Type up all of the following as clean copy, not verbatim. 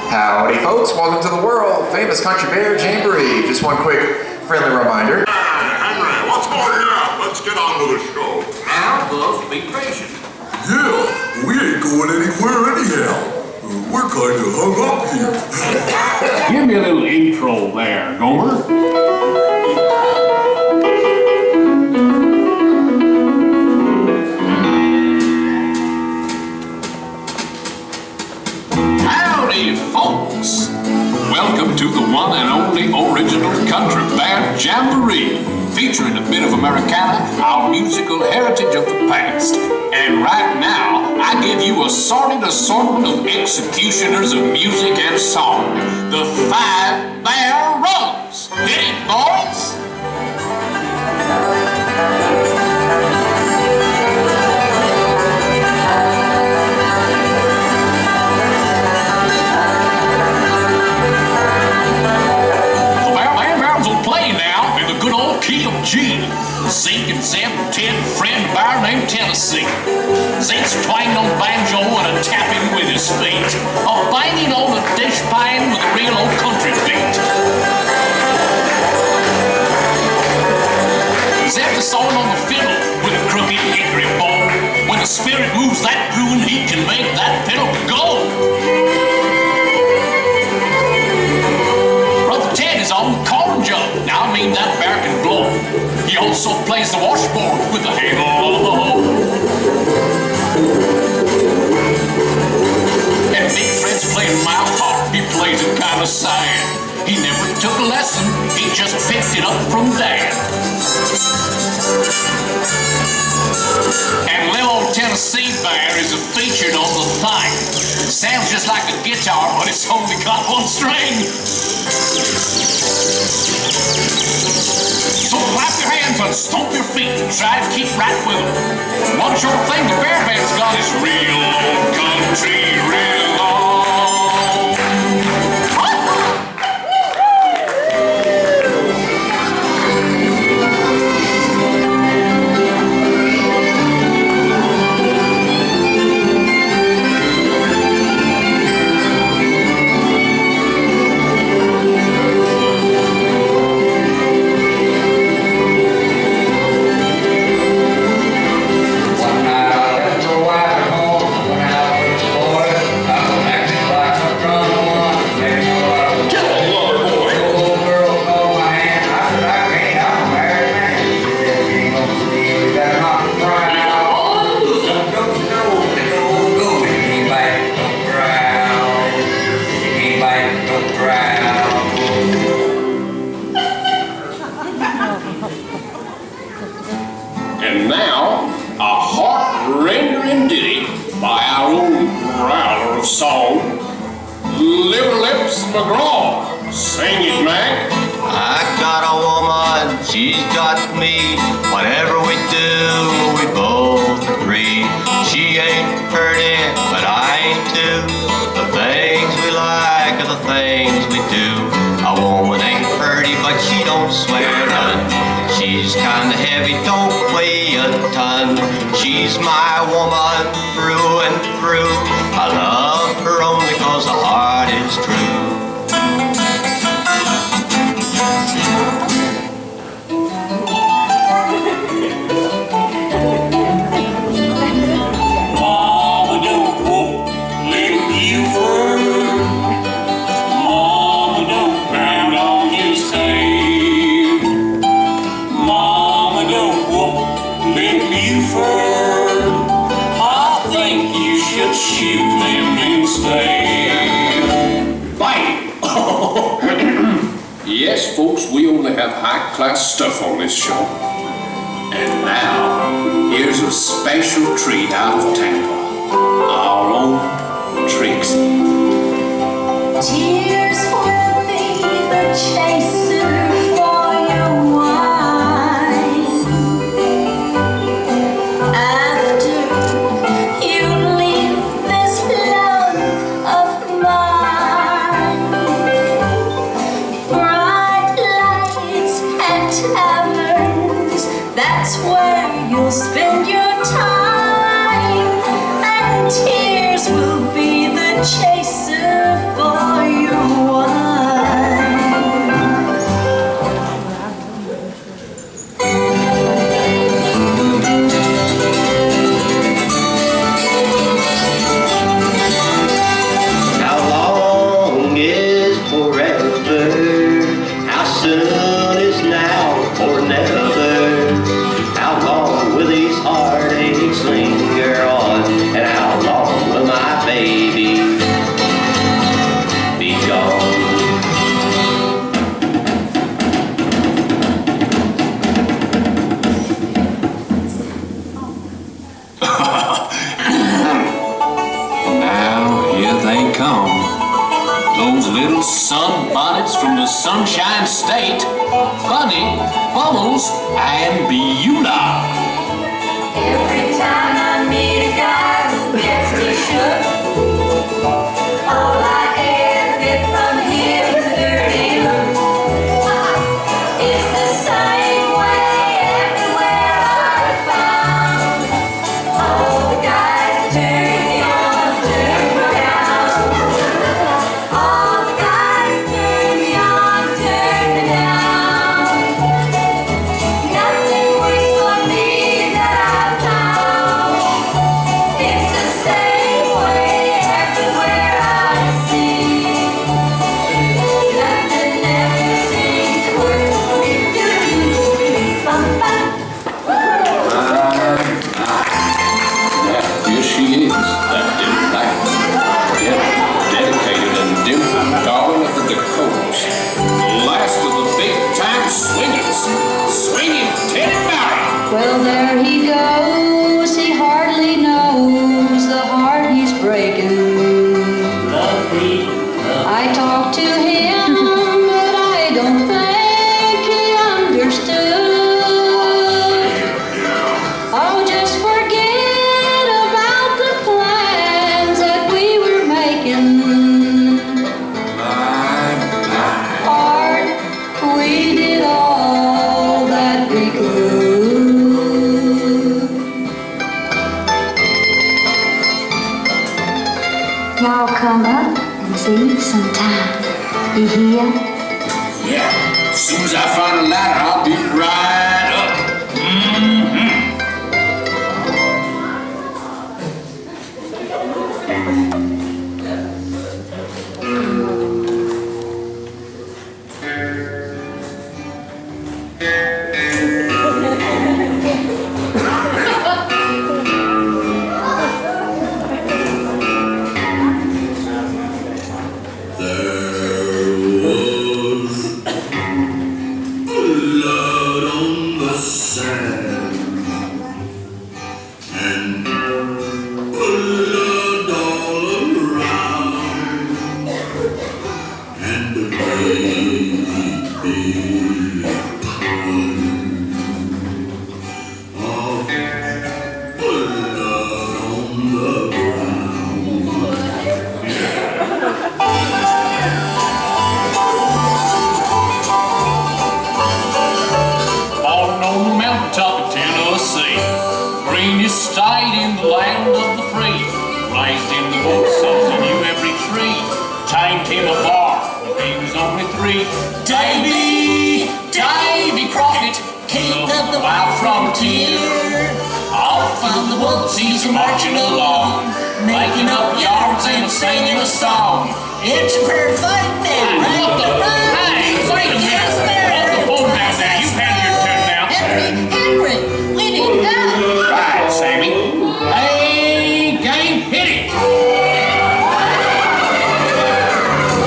Howdy folks, welcome to the world famous Country Bear Jamboree. Just one quick friendly reminder. Henry, what's going on? Let's get on to the show. Now, Buff, be patient. Yeah, we ain't going anywhere anyhow. We're kind of hung up here. Give me a little intro there, Gomer. Howdy, folks. Welcome to the one and only original Country Bear Jamboree, featuring a bit of Americana, our musical heritage of the past. And right now, I give you a sorted assortment of executioners of music and song. The 5 Bear Runs. Hit it, boys! The Bear Band rounds will play now in the good old key of G. Zeke and Sam and Ted, friend bear named Tennessee. Zeke's twanging on banjo and a tapping with his feet, a banging on the dishpan with a real old country beat. Zeke is sawing on the fiddle with a crooked hickory bow. When the spirit moves that tune, he can make that fiddle go. Brother Ted is on the corn jug. Now I mean that bear can blow. He also plays the washboard with the handle. And Big Fred's playing mouth harp. He plays it kind of sad. He never took a lesson. He just picked it up from Dad. And little old Tennessee Bear is featured on the thing. Sounds just like a guitar, but it's only got one string. So clap your hands and stomp your feet and try to keep right with them. One short thing the Bear Band's got is real old country, real old. And now, a heart-rendering ditty by our own growler of song, Lips McGrowl. Sing it, Mac. I got a woman, she's got me. Whatever we do, we both agree. She ain't pretty, but I ain't too. The things we like are the things we do. A woman ain't pretty, but she don't swear none. She's kinda heavy, don't weigh a ton. She's my woman through and through. I love her only 'cause the heart is true. Mama don't whoop little Buford. Mama don't pound on his tail. Mama don't whoop little Buford. I think you should shoot them instead. Bite! Yes, folks, we only have high-class stuff on this show. And now, here's a special treat out of Tampa. Our own Trixie. Tears will be the chaser for your wine. After you leave this love of mine, bright lights and taverns, that's where you'll spend your time. And tears will be the chaser for those little sunbonnets from the Sunshine State, Bunny, Bubbles, and Beulah. Every time I meet a guy who gets me shook, all I ever get from him is a dirty look. It's the same way everywhere I've found. All the guys turn me on, turn me down. All the guys turn me on, turn me down. Nothing works for me that I've found. It's the same way everywhere I see. Nothing ever seems to work for me. Bum, bum. Here she is, that little light. Yeah, dedicated and dimpled darling of the Dakotas. Last of the big time swingers, swinging Teddy Mary. Well, there he goes, he hardly knows the heart he's breaking. I talked to him, but I don't think he understood. Oh, just forget about the plans that we were making. Heart, we did all that we could. Y'all come up and see sometime. You hear? Yeah, as soon as I find a ladder, I'll be right up. Blood on the sand and blood all around and the baby of blood on the ground. Falling on the mountaintop of Tennessee, greenest state in the land of the free. Raised in the woods, so he knew every tree. Tamed him a bar when he was only 3. Davy Crockett, king of the wild frontier. Off in the woods he's marching along, making up yarns and singing a song. It's perfect and right to run. Hey, wait a minute. Hold back there. You've had your turn now. Henry, we need help. Right, Sammy. Hey, game, hit it.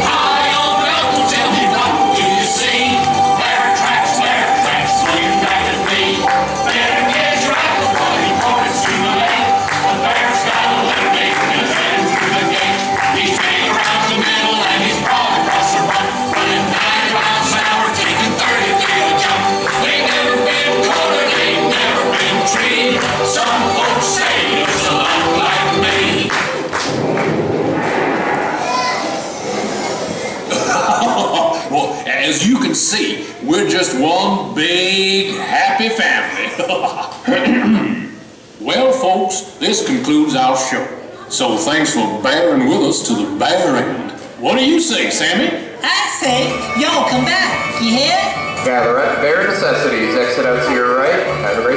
Hi, old uncle, tell me what do you see? Bear tracks, swinging back at me. Better get your rifle, boy, before it's too late. The bear's got a little bit in his head through the gate. He's big around the middle and he's broad across the front, running 90 miles an hour, taking 30 feet a jump. They never been colored, ain't never been treated. Some folks say he looks a lot like me. Well, as you can see, we're just one big happy family. Well, folks, this concludes our show. So thanks for bearing with us to the bare end. What do you say, Sammy? I say, y'all come back. You hear? Gather at bare necessities. Exit out to your right. Have a great